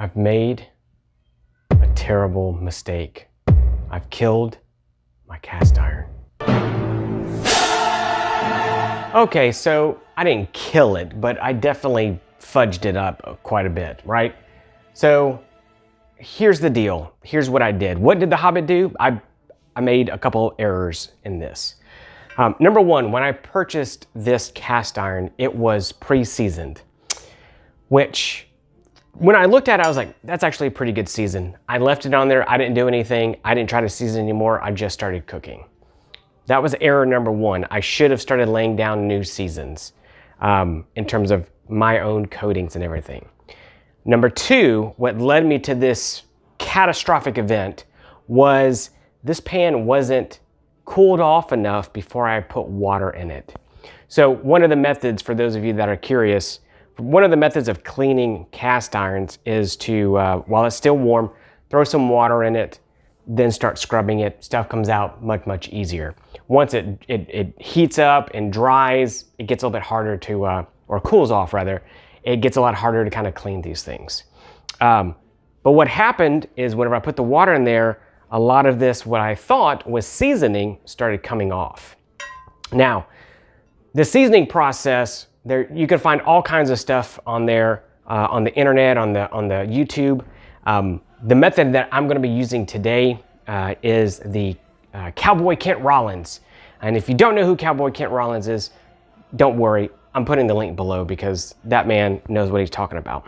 I've made a terrible mistake. I've killed my cast iron. Okay, so I didn't kill it, but I definitely fudged it up quite a bit, right? So here's the deal. Here's what I did. What did the Hobbit do? I made a couple errors in this. Number one, when I purchased this cast iron, it was pre-seasoned, which when I looked at it, I was like, that's actually a pretty good season. I left it on there. I didn't do anything. I didn't try to season anymore. I just started cooking. That was error number one. I should have started laying down new seasons in terms of my own coatings and everything. Number two, what led me to this catastrophic event was this pan wasn't cooled off enough before I put water in it. So one of the methods, for those of you that are curious, one of the methods of cleaning cast irons is to, while it's still warm, throw some water in it, then start scrubbing it. Stuff comes out much, much easier. Once it heats up and dries, it gets a little bit harder to, or cools off rather, it gets a lot harder to kind of clean these things. But what happened is whenever I put the water in there, a lot of this, what I thought was seasoning, started coming off. Now, the seasoning process, you can find all kinds of stuff on there, on the internet, on the YouTube. The method that I'm gonna be using today is the Cowboy Rollins. And if you don't know who Cowboy Rollins is, don't worry, I'm putting the link below because that man knows what he's talking about.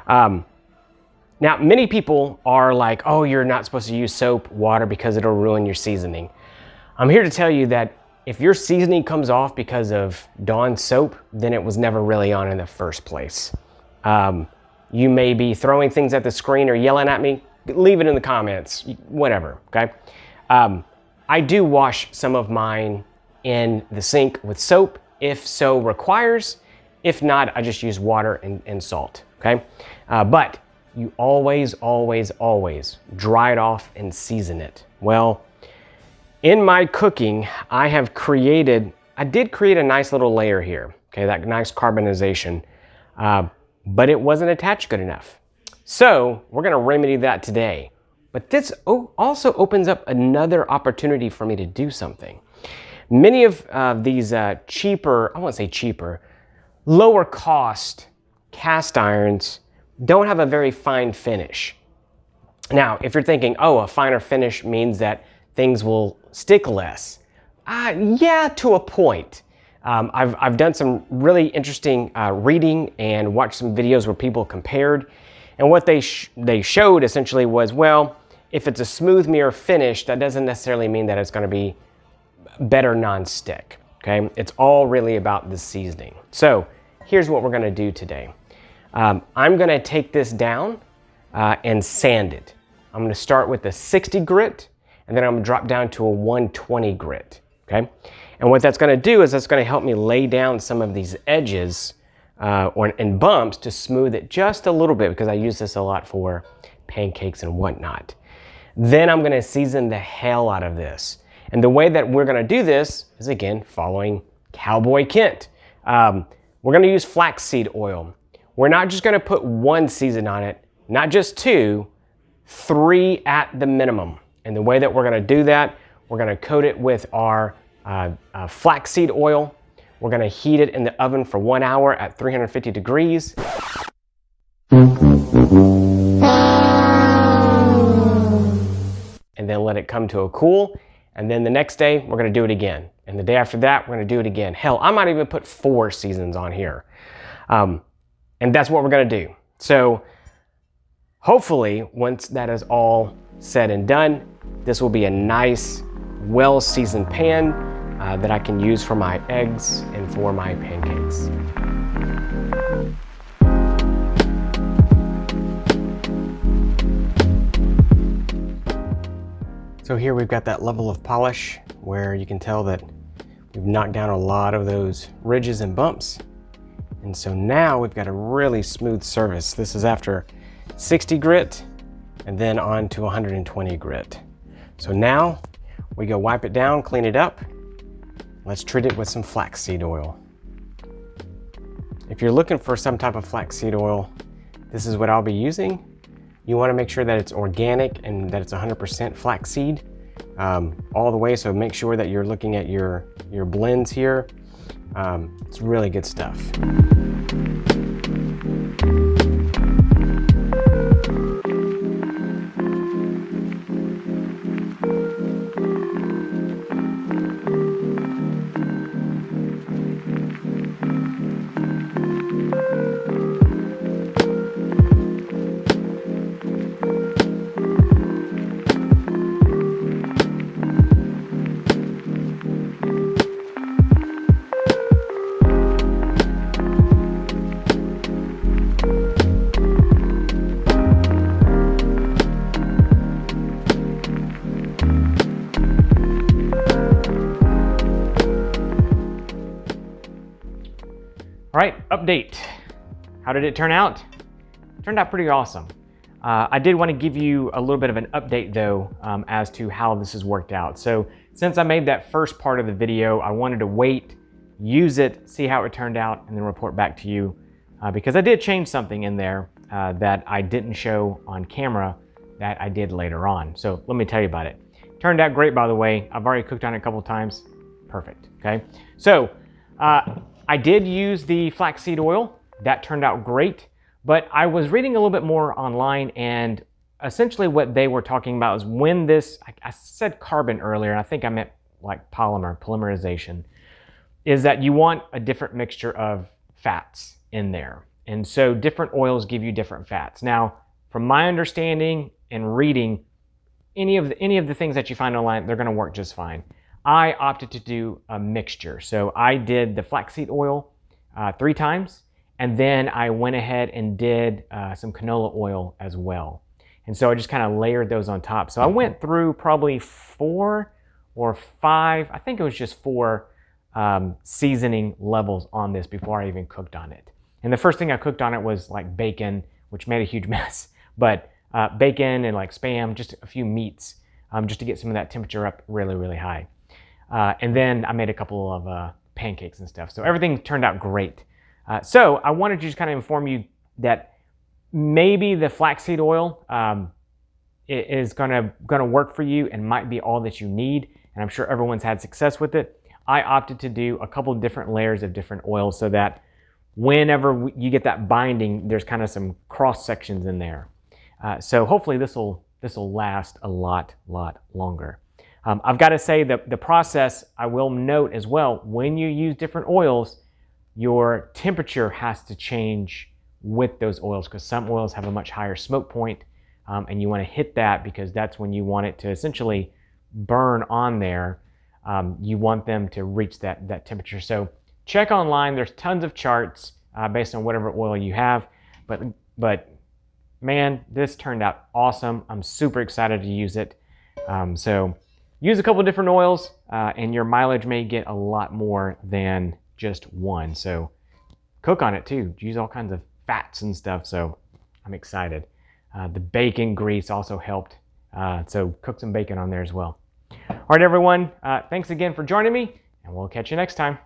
Now, many people are like, oh, you're not supposed to use soap, water because it'll ruin your seasoning. I'm here to tell you that if your seasoning comes off because of Dawn soap, then it was never really on in the first place. You may be throwing things at the screen or yelling at me. Leave it in the comments, whatever, okay? I do wash some of mine in the sink with soap, if so requires. If not, I just use water and salt, okay? But you always, always, always dry it off and season it. Well, in my cooking, I did create a nice little layer here, okay, that nice carbonization, but it wasn't attached good enough. So we're gonna remedy that today. But this also opens up another opportunity for me to do something. Many of these cheaper, I won't say cheaper, lower cost cast irons don't have a very fine finish. Now, if you're thinking, oh, a finer finish means that things will stick less. Yeah, to a point. I've done some really interesting reading and watched some videos where people compared. And what they showed essentially was, well, if it's a smooth mirror finish, that doesn't necessarily mean that it's gonna be better non-stick, okay? It's all really about the seasoning. So here's what we're gonna do today. I'm gonna take this down and sand it. I'm gonna start with a 60 grit, and then I'm gonna drop down to a 120 grit, okay? And what that's gonna do is that's gonna help me lay down some of these edges and bumps to smooth it just a little bit, because I use this a lot for pancakes and whatnot. Then I'm gonna season the hell out of this. And the way that we're gonna do this is, again, following Cowboy Kent. We're gonna use flaxseed oil. We're not just gonna put one season on it, not just two, 3 at the minimum. And the way that we're gonna do that, we're gonna coat it with our flaxseed oil. We're gonna heat it in the oven for 1 hour at 350 degrees. And then let it come to a cool. And then the next day, we're gonna do it again. And the day after that, we're gonna do it again. Hell, I might even put 4 seasons on here. And that's what we're gonna do. So hopefully, once that is all said and done, this will be a nice, well-seasoned pan that I can use for my eggs and for my pancakes. So here we've got that level of polish where you can tell that we've knocked down a lot of those ridges and bumps. And so now we've got a really smooth surface. This is after 60 grit and then on to 120 grit. So now we go wipe it down, clean it up. Let's treat it with some flaxseed oil. If you're looking for some type of flaxseed oil, this is what I'll be using. You want to make sure that it's organic and that it's 100% flaxseed all the way. So make sure that you're looking at your blends here. It's really good stuff. All right, update. How did it turn out? It turned out pretty awesome. I did want to give you a little bit of an update though, as to how this has worked out. So since I made that first part of the video, I wanted to wait, use it, see how it turned out, and then report back to you. Because I did change something in there that I didn't show on camera that I did later on. So let me tell you about it. Turned out great, by the way. I've already cooked on it a couple times. Perfect, okay? So, I did use the flaxseed oil. That turned out great, but I was reading a little bit more online, and essentially what they were talking about is when this, I said carbon earlier, and I think I meant like polymerization, is that you want a different mixture of fats in there. And so different oils give you different fats. Now, from my understanding and reading, any of the things that you find online, they're gonna work just fine. I opted to do a mixture. So I did the flaxseed oil 3 times, and then I went ahead and did some canola oil as well. And so I just kind of layered those on top. So I went through probably 4 or 5, I think it was just 4 seasoning levels on this before I even cooked on it. And the first thing I cooked on it was like bacon, which made a huge mess, but bacon and like Spam, just a few meats, just to get some of that temperature up really, really high. And then I made a couple of pancakes and stuff. So everything turned out great. So I wanted to just kind of inform you that maybe the flaxseed oil is gonna work for you and might be all that you need. And I'm sure everyone's had success with it. I opted to do a couple of different layers of different oils so that whenever you get that binding, there's kind of some cross sections in there. So hopefully this will last a lot longer. I've got to say that the process, I will note as well, when you use different oils, your temperature has to change with those oils, because some oils have a much higher smoke point, and you want to hit that because that's when you want it to essentially burn on there. You want them to reach that temperature. So check online. There's tons of charts based on whatever oil you have, but man, this turned out awesome. I'm super excited to use it. So use a couple of different oils, and your mileage may get a lot more than just one. So cook on it too. Use all kinds of fats and stuff. So I'm excited. The bacon grease also helped. So cook some bacon on there as well. All right, everyone. Thanks again for joining me, and we'll catch you next time.